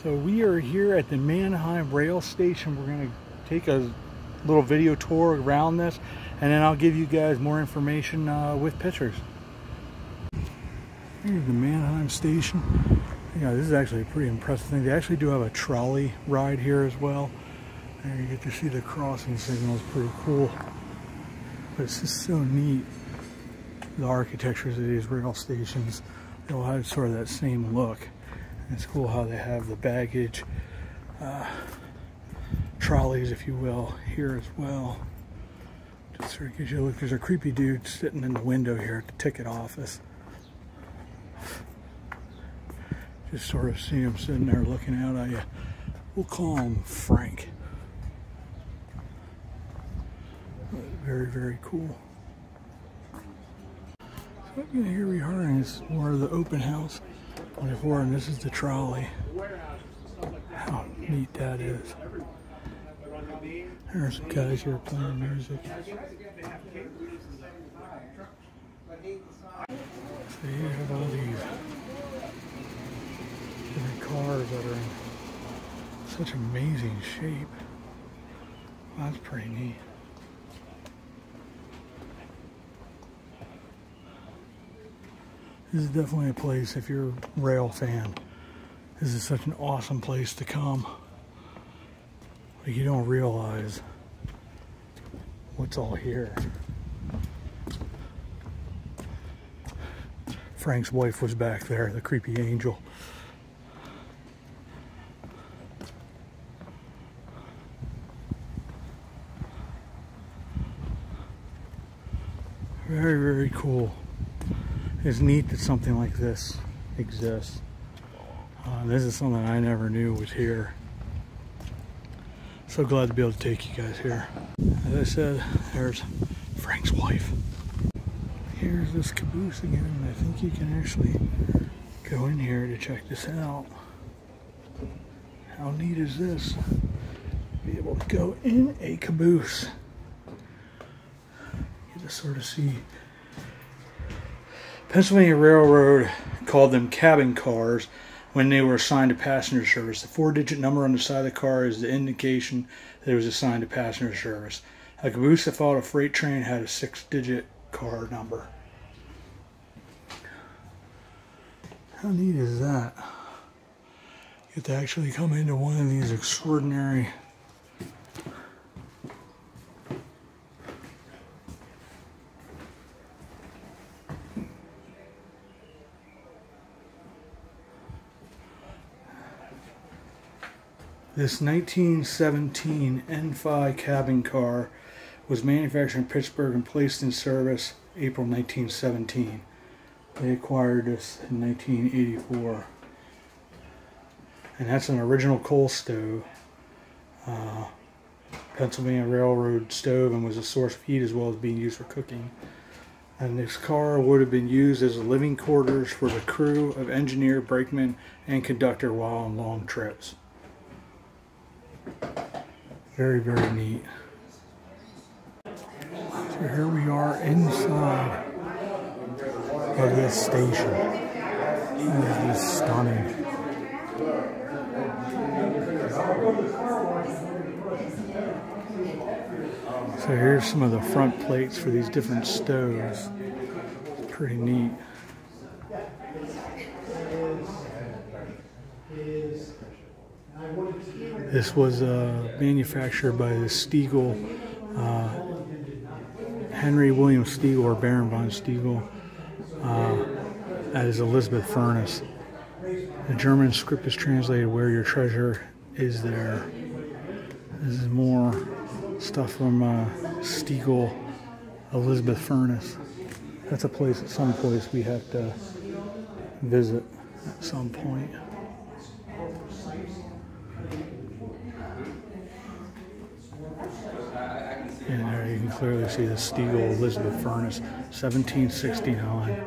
So we are here at the Manheim Rail Station. We're going to take a little video tour around this, and then I'll give you guys more information with pictures. Here's the Manheim Station. Yeah, this is actually a pretty impressive thing. They actually do have a trolley ride here as well. There you get to see the crossing signals, pretty cool. But it's just so neat, the architectures of these rail stations. They all have sort of that same look. And it's cool how they have the baggage trolleys, if you will, here as well. Just sort of gives you a look. There's a creepy dude sitting in the window here at the ticket office. Just sort of see him sitting there looking out at you. We'll call him Frank. But very, very cool. So here we are, and it's more of the open house 24, and this is the trolley. How neat that is. There's some guys here playing music. So you have all these different cars that are in such amazing shape. That's pretty neat. This is definitely a place, if you're a rail fan, this is such an awesome place to come. Like, you don't realize what's all here. Frank's wife was back there, the creepy angel. Very, very cool. It's neat that something like this exists. This is something I never knew was here. So glad to be able to take you guys here. As I said, there's Frank's wife. Here's this caboose again, and I think you can actually go in here to check this out. How neat is this? Be able to go in a caboose. You just sort of see. Pennsylvania Railroad called them cabin cars when they were assigned to passenger service. The 4-digit number on the side of the car is the indication that it was assigned to passenger service. A caboose that followed a freight train had a 6-digit car number. How neat is that? You get to actually come into one of these extraordinary This 1917 N5 cabin car was manufactured in Pittsburgh and placed in service April 1917. They acquired this in 1984. And that's an original coal stove. Pennsylvania Railroad stove, and was a source of heat as well as being used for cooking. And this car would have been used as living quarters for the crew of engineer, brakeman, and conductor while on long trips. Very, very neat. So here we are inside of this station. It is just stunning. So here's some of the front plates for these different stoves. It's pretty neat. This was manufactured by the Stiegel, Henry William Stiegel, or Baron von Stiegel, at his Elizabeth furnace. The German script is translated, "Where your treasure is there." This is more stuff from Stiegel, Elizabeth furnace. That's a place, at some place, we have to visit at some point. And there you can clearly see the Stiegel Elizabeth furnace, 1769.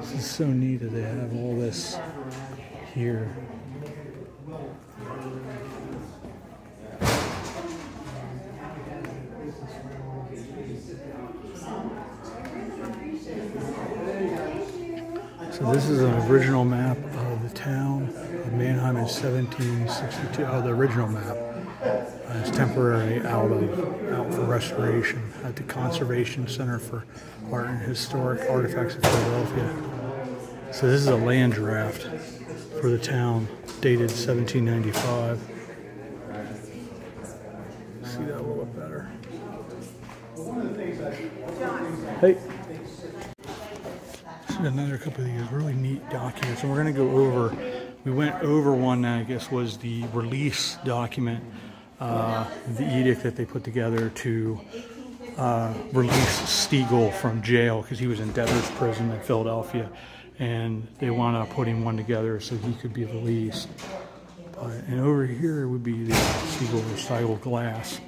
This is so neat that they have all this here. So this is an original map of the town of Manheim in 1762. Oh, the original map. It's temporarily out for restoration at the Conservation Center for Art and Historic Artifacts of Philadelphia. So this is a land draft for the town, dated 1795. See that a little bit better. Hey. Another couple of these really neat documents, and we're going to go over. We went over one that I guess was the release document, the edict that they put together to release Stiegel from jail because he was in debtor's prison in Philadelphia, and they wound up putting one together so he could be released. And over here would be the Stiegel recycled glass.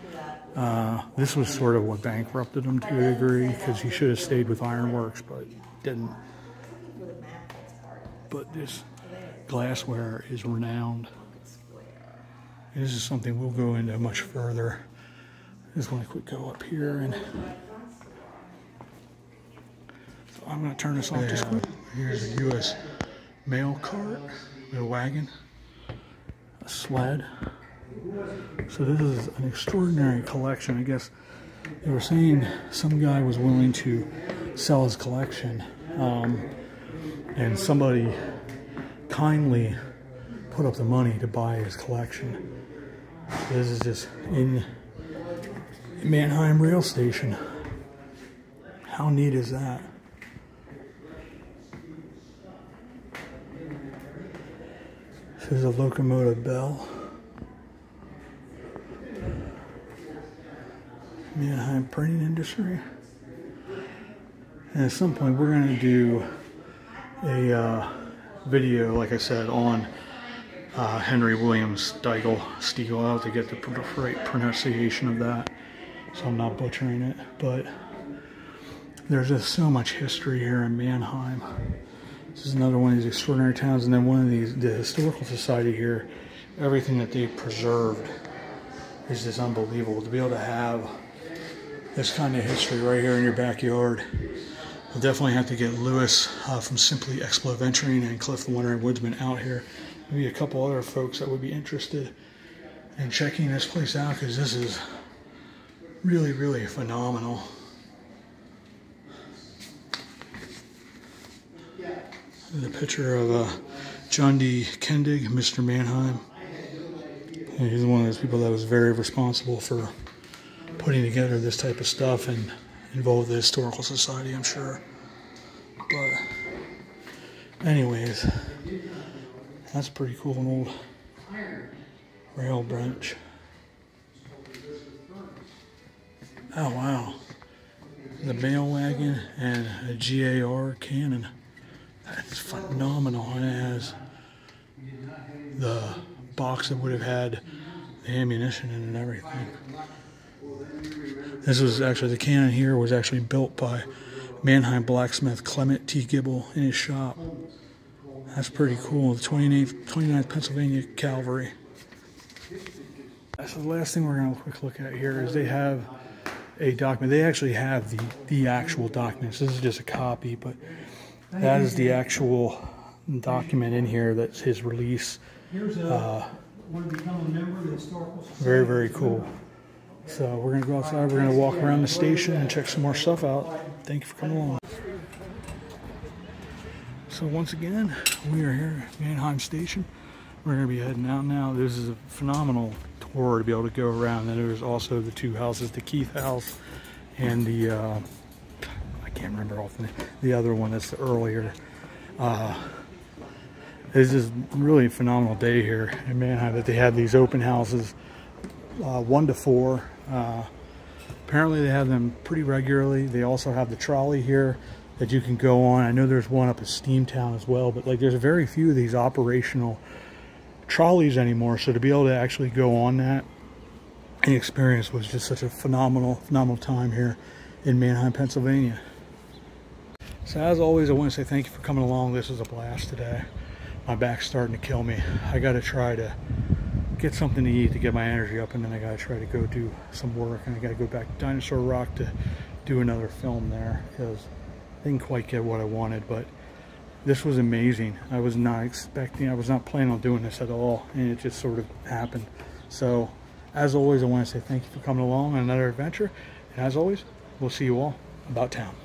This was sort of what bankrupted him to a degree because he should have stayed with Ironworks, but didn't. But this glassware is renowned. And this is something we'll go into much further. I just want to quick go up here, and so I'm going to turn this off just quick. Here's a U.S. mail cart with a wagon, a sled. So this is an extraordinary collection. I guess they were saying some guy was willing to sell his collection. And somebody kindly put up the money to buy his collection. This is just in Manheim Rail Station. How neat is that? This is a locomotive bell. Manheim printing industry. And at some point we're going to do a video, like I said, on Henry William Stiegel. I'll have to get the right pronunciation of that so I'm not butchering it. But there's just so much history here in Manheim. This is another one of these extraordinary towns, and then one of these, the Historical Society here, everything that they've preserved is just unbelievable. To be able to have this kind of history right here in your backyard. We'll definitely have to get Lewis from Simply Explo Venturing and Cliff the Wandering Woodsman out here. Maybe a couple other folks that would be interested in checking this place out, because this is really, really phenomenal. The picture of John D. Kendig, Mr. Manheim. And he's one of those people that was very responsible for putting together this type of stuff and involved the Historical Society, I'm sure. But anyways, that's pretty cool, an old rail branch. Oh wow, the mail wagon and a GAR cannon. That's phenomenal. And it has the box that would have had the ammunition in it and everything. This was actually, the cannon here was actually built by Manheim blacksmith Clement T. Gibble in his shop. That's pretty cool. The 29th Pennsylvania Cavalry. So the last thing we're going to quick look at here is they have a document. They actually have the actual documents. This is just a copy, but that is the actual document in here. That's his release. Very, very cool. So we're going to go outside, we're going to walk around the station and check some more stuff out. Thank you for coming along. So once again, we are here at Manheim Station. We're going to be heading out now. This is a phenomenal tour to be able to go around. And there's also the two houses, the Keith house and the, I can't remember often, the other one that's the earlier. This is really a phenomenal day here in Manheim that they have these open houses, 1 to 4. Apparently they have them pretty regularly. They also have the trolley here that you can go on. I know there's one up at Steamtown as well, but like there's very few of these operational trolleys anymore. So to be able to actually go on that and experience was just such a phenomenal time here in Manheim, Pennsylvania. So as always, I want to say thank you for coming along. This was a blast today. My back's starting to kill me. I got to try to get something to eat to get my energy up, and then I got to try to go do some work, and I got to go back to Dinosaur Rock to do another film there because I didn't quite get what I wanted, but this was amazing. I was not planning on doing this at all, and it just sort of happened. So, as always, I want to say thank you for coming along on another adventure, and as always, we'll see you all about town.